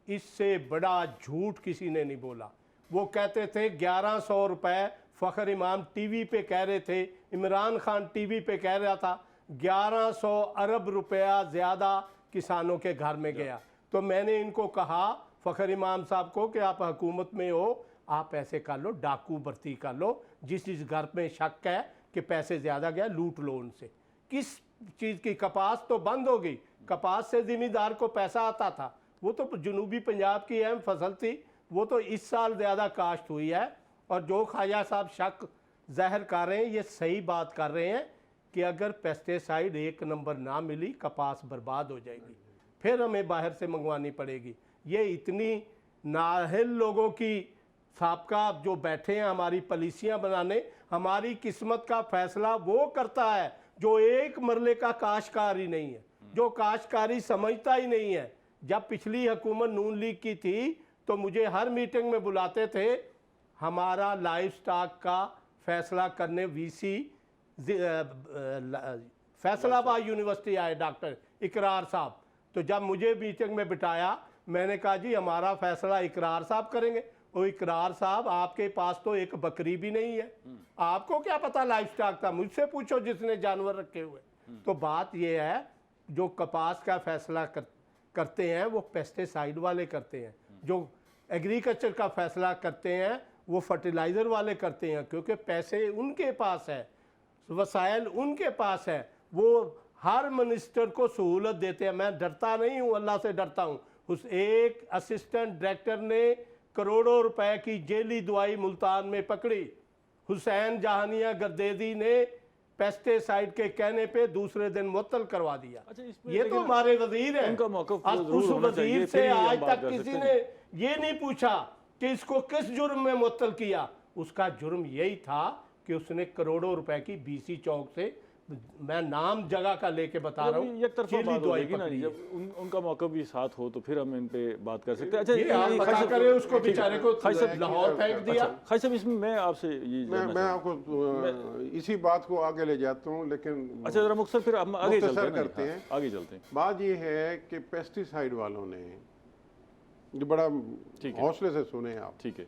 इससे बड़ा झूठ किसी ने नहीं बोला। वो कहते थे 1100 रुपये, फ़खर इमाम टीवी पे कह रहे थे, इमरान खान टीवी पे कह रहा था 1100 अरब रुपया ज़्यादा किसानों के घर में गया। तो मैंने इनको कहा फ़खर इमाम साहब को कि आप हुकूमत में हो, आप ऐसे कर लो, डाकू भर्ती कर लो, जिस घर में शक है कि पैसे ज़्यादा गया लूट लो उनसे। किस चीज़ की? कपास तो बंद हो गई, कपास से ज़मींदार को पैसा आता था, वो तो जनूबी पंजाब की अहम फसल थी, वो तो इस साल ज़्यादा काश्त हुई है। और जो ख्वाजा साहब शक ज़ाहिर कर रहे हैं, ये सही बात कर रहे हैं कि अगर पेस्टिसाइड 1 नंबर ना मिली, कपास बर्बाद हो जाएगी, फिर हमें बाहर से मंगवानी पड़ेगी। ये इतनी नाहिल लोगों की साबका जो बैठे हैं हमारी पॉलिसियां बनाने, हमारी किस्मत का फैसला वो करता है जो एक मरले का काश्तकार ही नहीं है, जो काश्तकारी समझता ही नहीं है। जब पिछली हुकूमत नून लीग की थी तो मुझे हर मीटिंग में बुलाते थे, हमारा लाइफ स्टॉक का फैसला करने वीसी फैसलाबाद यूनिवर्सिटी आए डॉक्टर इकरार साहब। तो जब मुझे मीटिंग में बिठाया, मैंने कहा जी हमारा फैसला इकरार साहब करेंगे। वो इकरार साहब, आपके पास तो एक बकरी भी नहीं है, आपको क्या पता लाइफ स्टॉक का? मुझसे पूछो जिसने जानवर रखे हुए। तो बात यह है, जो कपास का फैसला करते हैं वो पेस्टिसाइड वाले करते हैं, जो एग्रीकल्चर का फैसला करते हैं वो फर्टिलाइज़र वाले करते हैं, क्योंकि पैसे उनके पास है, वसाइल उनके पास है, वो हर मिनिस्टर को सहूलत देते हैं। मैं डरता नहीं हूँ, अल्लाह से डरता हूँ। उस एक असिस्टेंट डायरेक्टर ने करोड़ों रुपए की जेली दवाई मुल्तान में पकड़ी। हुसैन जहानिया गर्देदी ने पेस्टिसाइड के कहने पे दूसरे दिन मुअत्तल करवा दिया। ये तो हमारे वजीर हैं, उनका मौक़िफ़ उस वजीर से आज तक किसी ने ये नहीं पूछा कि इसको किस जुर्म में मुअत्तल किया। उसका जुर्म यही था कि उसने करोड़ों रुपए की बीसी चौक से, मैं नाम जगह का लेके बता रहा हूँ, एक तरफा बात होगी ना, जब उनका मौका भी साथ हो तो फिर हम इन पे बात कर सकते हैं। अच्छा, करे उसको बेचारे को लाहौर फेंक दिया। खाई साहब, इसमें मैं आपसे ये मैं आपको इसी बात को आगे ले जाता हूँ, लेकिन अच्छा जरा मुख्तसर फिर हम आगे करते हैं। आगे चलते हैं। बात ये है कि पेस्टिसाइड वालों ने जो बड़ा हौसले से सुने आप, ठीक है,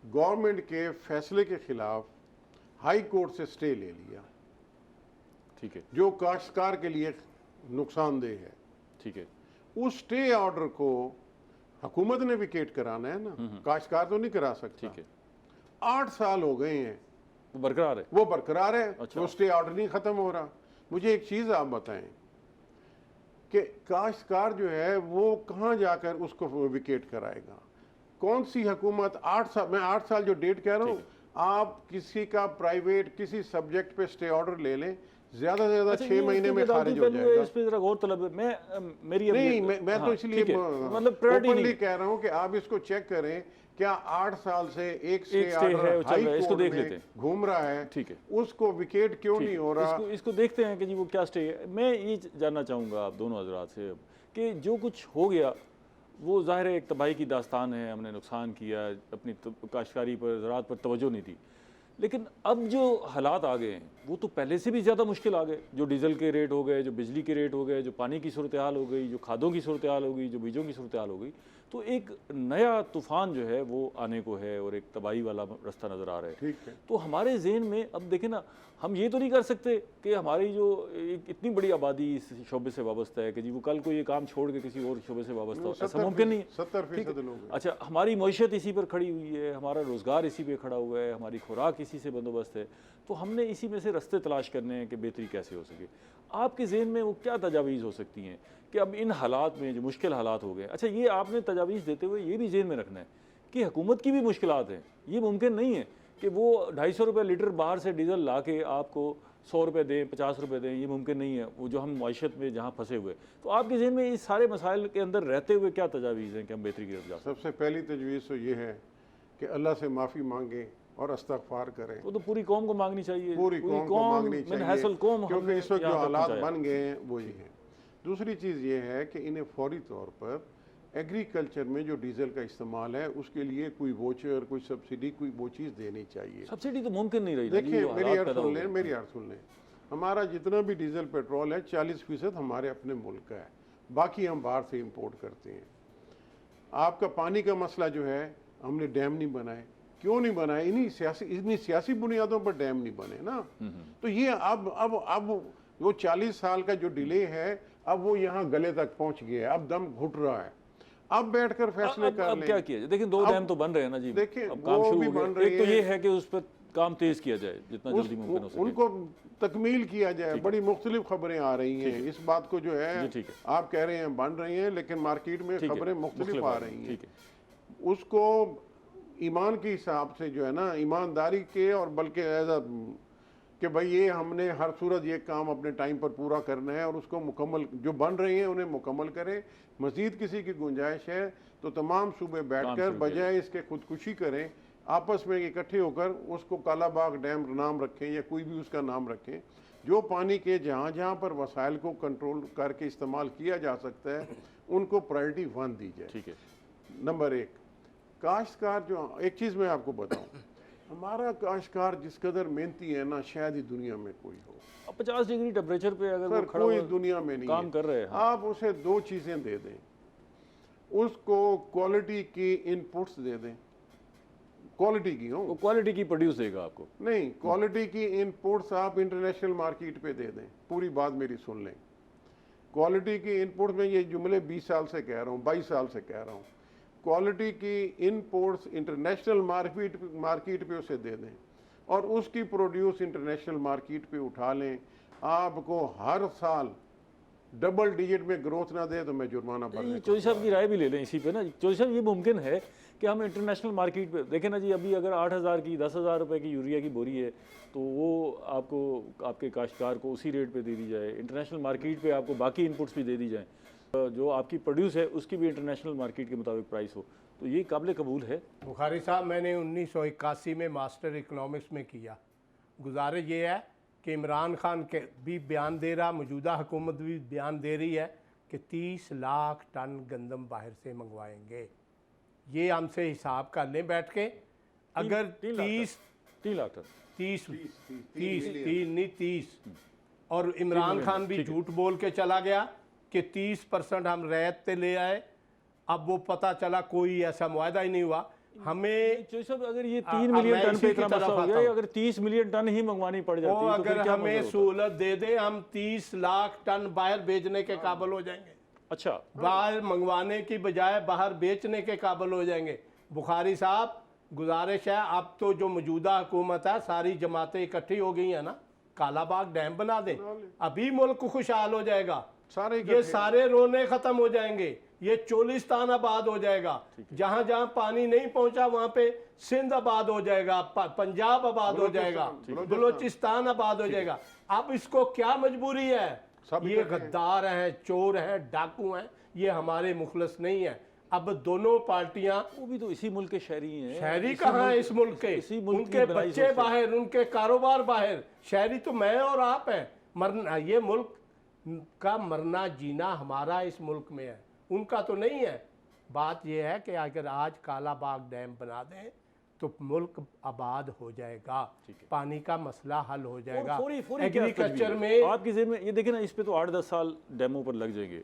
गवर्नमेंट के फैसले के खिलाफ हाई कोर्ट से स्टे ले लिया, ठीक है, जो काश्तकार के लिए नुकसानदेह है, ठीक है। उस स्टे ऑर्डर को हुकूमत ने विकेट कराना है ना, काश्तकार तो नहीं करा सकता। ठीक है, 8 साल हो गए हैं, वो बरकरार है, वो बरकरार है। अच्छा। वो स्टे ऑर्डर नहीं खत्म हो रहा। मुझे एक चीज आप बताएं कि काश्तकार जो है वो कहाँ जाकर उसको विकेट कराएगा। कौन सी हुकूमत 8 साल, मैं 8 साल जो डेट कह रहा हूँ, आप किसी का प्राइवेट किसी सब्जेक्ट पे स्टे ऑर्डर ले लें, ज्यादा से ज्यादा 6 महीने में खारिज हो जाएगा। इस पे जरा गौर तलब है। मेरी नहीं, मैं तो इसलिए मतलब ओपनली कह रहा हूँ कि आप इसको चेक करें, क्या 8 साल से एक स्टे ऑर्डर हाई कोर्ट में घूम रहा है, ठीक है, उसको विकेट क्यों नहीं हो रहा। इसको देखते हैं कि जी वो क्या स्टे है। मैं ये जानना चाहूँगा आप दोनों हजरात से कि जो कुछ हो गया वो ज़ाहिर है एक तबाही की दास्तान है, हमने नुकसान किया, अपनी काश्तकारी पर, ज़राअत पर तवज्जो नहीं दी, लेकिन अब जो हालात आ गए हैं वो तो पहले से भी ज़्यादा मुश्किल आ गए। जो डीज़ल के रेट हो गए, जो बिजली के रेट हो गए, जो पानी की सूरत हाल हो गई, जो खादों की सूरत हाल हो गई, जो बीजों की सूरत हाल हो गई, तो एक नया तूफ़ान जो है वो आने को है और एक तबाही वाला रास्ता नज़र आ रहा है। ठीक है, तो हमारे जहन में अब देखें ना, हम ये तो नहीं कर सकते कि हमारी जो एक इतनी बड़ी आबादी इस शोबे से वाबस्ता है कि जी वो कल को ये काम छोड़ के किसी और शोबे से वाबस्ता हो, ऐसा मुमकिन नहीं है। 70% लोग। अच्छा, हमारी मईशत इसी पर खड़ी हुई है, हमारा रोज़गार इसी पे खड़ा हुआ है, हमारी खुराक इसी से बंदोबस्त है, तो हमने इसी में से रास्ते तलाश करने हैं कि बेहतरी कैसे हो सके। आपके जहन में वो क्या तजावीज़ हो सकती हैं कि अब इन हालात में जो मुश्किल हालात हो गए। अच्छा, ये आपने तजावीज़ देते हुए ये भी जहन में रखना है कि हुकूमत की भी मुश्किलात हैं। ये मुमकिन नहीं है कि वो 250 रुपये लीटर बाहर से डीज़ल ला के आपको 100 रुपये दें, 50 रुपये दें, ये मुमकिन नहीं है। वो जो हम माशत में जहाँ फंसे हुए, तो आपके जहन में इस सारे मसाइल के अंदर रहते हुए क्या तजावीज़ हैं कि हम बेहतरी की तरफ जा सकें? सबसे पहली तजवीज़ तो ये है कि अल्लाह से माफ़ी मांगे और इस्तग़फ़ार करें। वो तो पूरी कौम को मांगनी चाहिए, पूरी कौम को मांगनी चाहिए, कौम, क्योंकि इस वक्त जो हालात बन गए हैं वो ये हैं। दूसरी चीज़ ये है कि इन्हें फौरी तौर पर एग्रीकल्चर में जो डीजल का इस्तेमाल है उसके लिए कोई वोचर, कोई सब्सिडी, कोई वो चीज़ देनी चाहिए। सब्सिडी तो मुमकिन नहीं रही। देखिए, मेरी यार सुन लें, हमारा जितना भी डीजल पेट्रोल है 40% हमारे अपने मुल्क का है, बाकी हम बाहर से इंपोर्ट करते हैं। आपका पानी का मसला जो है, हमने डैम नहीं बनाए। क्यों नहीं बनाए? इन्हीं सियासी बुनियादों पर डैम नहीं बने ना। तो ये अब वो 40 साल का जो डिले है, अब वो यहाँ गले तक पहुंच गया है, अब दम घुट रहा है। अब बैठकर फैसले कर लें। क्या किया जाए? देखिए, 2 डैम तो बन रहे हैं ना जी। देखिए, काम शुरू हो गया। एक तो ये है कि उस पर काम तेज किया जाए जितना जल्दी मुमकिन हो सके, उनको तकमील किया जाए। बड़ी मुख्तलिफ खबरें आ रही हैं इस बात को, जो है आप कह रहे हैं बन रही हैं, लेकिन मार्केट में खबरें मुख्तलिफ आ रही हैं। उसको ईमान के हिसाब से जो है ना, ईमानदारी के, और बल्कि एज कि भाई ये हमने हर सूरत ये काम अपने टाइम पर पूरा करना है और उसको मुकम्मल, जो बन रही हैं उन्हें मुकम्मल करें। मज़ीद किसी की गुंजाइश है तो तमाम सूबे बैठकर बजाय इसके खुदकुशी करें, आपस में इकट्ठे होकर उसको कालाबाग डैम नाम रखें या कोई भी उसका नाम रखें। जो पानी के जहाँ जहाँ पर वसाइल को कंट्रोल करके इस्तेमाल किया जा सकता है उनको प्रायोरिटी 1 दी जाए। ठीक है। नंबर 1, काश्तकार जो, एक चीज़ मैं आपको बताऊँ, हमारा काश्तकार जिस कदर मेहनती है ना, शायद ही दुनिया में कोई हो। 50 डिग्री टेम्परेचर पे अगर वो खड़ा कोई दुनिया में नहीं काम कर रहे हैं। आप उसे 2 चीज़ें दे दें, उसको क्वालिटी की इनपुट्स दे दें, क्वालिटी की हो, क्वालिटी की प्रोड्यूस देगा आपको। नहीं, क्वालिटी की इनपुट्स आप इंटरनेशनल मार्केट पे दे दें। पूरी बात मेरी सुन लें, क्वालिटी की इनपुट्स में ये जुमले 20 साल से कह रहा हूँ, 22 साल से कह रहा हूँ। क्वालिटी की इनपुट्स इंटरनेशनल मार्केट पे उसे दे दें और उसकी प्रोड्यूस इंटरनेशनल मार्केट पे उठा लें। आपको हर साल डबल डिजिट में ग्रोथ ना दे तो मैं जुर्माना भरने। चौधरी साहब की राय भी ले लें इसी पे ना। चौधरी साहब, ये मुमकिन है कि हम इंटरनेशनल मार्केट पे देखें ना जी, अभी अगर 8,000 की 10,000 रुपये की यूरिया की बोरी है तो वो आपको, आपके काश्तकार को उसी रेट पे दे दी जाए। इंटरनेशनल मार्केट पे आपको बाकी इनपुट्स भी दे दी जाएँ, जो आपकी प्रोड्यूस है उसकी भी इंटरनेशनल मार्केट के मुताबिक प्राइस हो, तो ये काबिल कबूल है। बुखारी साहब, मैंने 1981 में मास्टर इकनॉमिक्स में किया। गुजारिश ये है कि इमरान खान के भी बयान दे रहा, मौजूदा हुकूमत भी बयान दे रही है कि 30 लाख टन गंदम बाहर से मंगवाएंगे। ये हमसे हिसाब कर लें बैठ के, अगर 30 लाख टन 30 और इमरान खान भी झूठ बोल के चला गया कि 30% हम रैयत पे ले आए, अब वो पता चला कोई ऐसा मुआहदा ही नहीं हुआ। हमें अगर ये 3 मिलियन टन पे इतना मसला हो गया, अगर 30 मिलियन टन ही मंगवानी पड़ जाती है तो अगर हमें सहूलत दे दे, हम 30 लाख टन बाहर भेजने के काबिल हो जाएंगे। अच्छा, बाहर मंगवाने की बजाय बाहर बेचने के काबिल हो जाएंगे। बुखारी साहब, गुजारिश है, अब तो जो मौजूदा हुकूमत है सारी जमातें इकट्ठी हो गई हैं ना, कालाबाग डैम बना दें, अभी मुल्क खुशहाल हो जाएगा। सारे ये इकट्ठे। सारे रोने खत्म हो जाएंगे, ये चोलिस्तान आबाद हो जाएगा, जहां जहां पानी नहीं पहुंचा वहां पे सिंध आबाद हो जाएगा, पंजाब आबाद हो जाएगा, बलोचिस्तान आबाद हो जाएगा। अब इसको क्या मजबूरी है? सब ये गद्दार हैं, चोर हैं, डाकू हैं, ये हमारे मुखलस नहीं है। अब दोनों पार्टियां, वो भी तो इसी मुल्क के शहरी हैं। शहरी कहाँ है इस मुल्क के? इसी मुल्क उनके की बनाई बच्चे सोच है। बाहर, उनके कारोबार बाहर, शहरी तो मैं और आप हैं। मरना, ये मुल्क का मरना जीना हमारा इस मुल्क में है, उनका तो नहीं है। बात यह है कि अगर आज कालाबाग डैम बना दें तो मुल्क आबाद हो जाएगा, पानी का मसला हल हो जाएगा। एग्रीकल्चर में आपकी जेहन में ये देखें ना, इस पे तो 8-10 साल डैमों पर लग जाएंगे।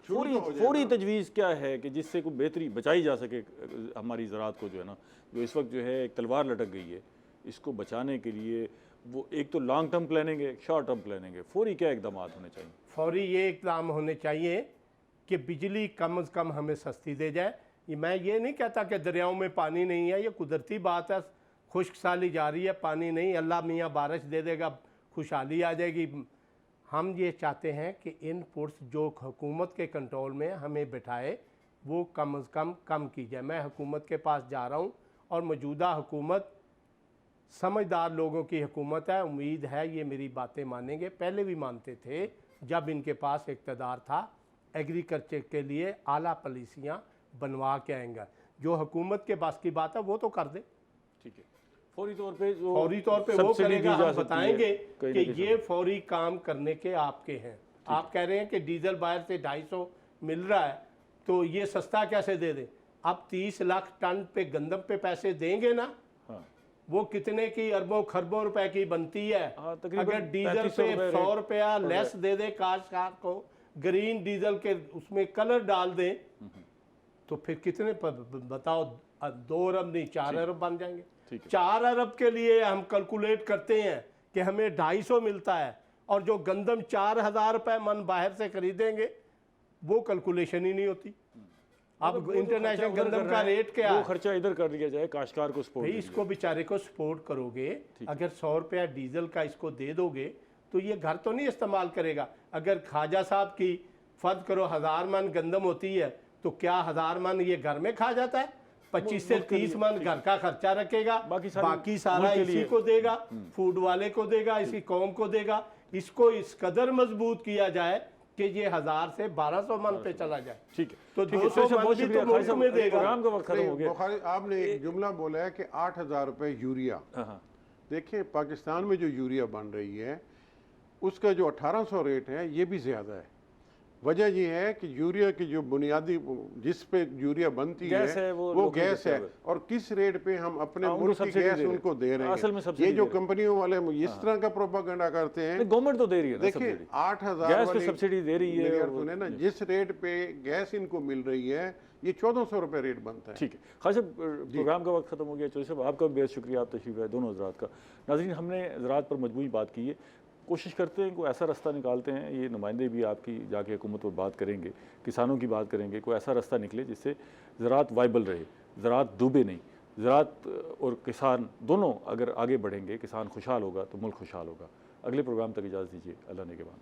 फौरी तजवीज़ क्या है कि जिससे कोई बेहतरी बचाई जा सके हमारी ज़राअत को, जो है ना, जो इस वक्त जो है एक तलवार लटक गई है, इसको बचाने के लिए वो एक तो लॉन्ग टर्म प्लानिंग है, एक शॉर्ट टर्म प्लानिंग है। फौरी क्या इकदाम होने चाहिए? फौरी ये इकदाम होने चाहिए कि बिजली कम से कम हमें सस्ती दे जाए। मैं ये नहीं कहता कि दरियाओं में पानी नहीं है, ये कुदरती बात है, खुश्क साली जा रही है, पानी नहीं, अल्लाह मियाँ बारिश दे देगा, खुशहाली आ जाएगी। हम ये चाहते हैं कि इनपुट्स जो हुकूमत के कंट्रोल में हमें बिठाए वो कम से कम की जाए। मैं हुकूमत के पास जा रहा हूँ और मौजूदा हुकूमत समझदार लोगों की हुकूमत है, उम्मीद है ये मेरी बातें मानेंगे। पहले भी मानते थे जब इनके पास इक़्तिदार था। एग्रीकल्चर के लिए आला पॉलिसियाँ बनवा के आएंगे, जो हुकूमत के पास की बात है वो तो कर दे। ठीक है, फौरी तौर पे वो करेगा। हम बताएंगे कि ये फौरी काम करने के आपके हैं। आप कह रहे हैं कि डीजल बाहर से 250 मिल रहा है तो ये सस्ता कैसे दे दें? अब 30 लाख टन पे गंदम पे पैसे देंगे ना, वो कितने की अरबों खरबों रुपए की बनती है। अगर डीजल पे 100 रुपया लेस दे दे काश्तकार को, ग्रीन डीजल के उसमें कलर डाल दें, तो फिर कितने बताओ, 2 अरब नहीं 4 अरब बन जाएंगे। 4 अरब के लिए हम कैलकुलेट करते हैं कि हमें 250 मिलता है, और जो गंदम 4000 रुपए मन बाहर से खरीदेंगे वो कैलकुलेशन ही नहीं होती। अब इंटरनेशनल गंदम का रेट क्या है? वो खर्चा इधर कर दिया जाए, काश्तकार को सपोर्ट। इसको बेचारे को सपोर्ट करोगे, अगर 100 रुपया डीजल का इसको दे दोगे तो ये घर तो नहीं इस्तेमाल करेगा। अगर ख्वाजा साहब की फर्ज करो 1000 मन गंदम होती है तो क्या 1000 मन ये घर में खा जाता है? 25 से 30 मन घर का खर्चा रखेगा, बाकी सारा इसी को देगा, फूड वाले को देगा, इसी कौम को देगा। इसको इस कदर मजबूत किया जाए कि ये 1000 से 1200 मन पे चला जाए। ठीक है, तो 200 मन भी तो मुल्क में देगा। प्रोग्राम का वक्त खत्म हो गया। बुखारी, आपने एक जुमला बोला है कि 8000 रुपए यूरिया। देखिए पाकिस्तान में जो यूरिया बन रही है उसका जो 1800 रेट है ये भी ज़्यादा है। वजह ये है कि यूरिया की जो बुनियादी जिस पे यूरिया बनती है वो गैस है, और किस रेट पे हम अपने मुल्क की गैस उनको दे रहे हैं। ये जो कंपनियों वाले इस तरह का प्रोपागेंडा करते हैं, गवर्नमेंट तो दे रही है। देखिए 8000 गैस पे सब्सिडी दे रही है, सुने ना, जिस रेट पे गैस इनको मिल रही है ये 1400 रुपये रेट बनता है। ठीक है खासा, प्रोग्राम का वक्त खत्म हो गया। चौधरी साहब आपका बेहद शुक्रिया, आप तशरीफ है दोनों हजरात का। नाज़रीन, हमने ज़राअत पर मजमूई बात की है, कोशिश करते हैं कोई ऐसा रास्ता निकालते हैं, ये नुमाइंदे भी आपकी जाके हुकूमत पर बात करेंगे, किसानों की बात करेंगे, कोई ऐसा रास्ता निकले जिससे ज़राअत वाइबल रहे, ज़राअत डूबे नहीं। ज़राअत और किसान दोनों अगर आगे बढ़ेंगे, किसान खुशहाल होगा तो मुल्क खुशहाल होगा। अगले प्रोग्राम तक इजाज़त दीजिए, अल्लाह ने के बाद।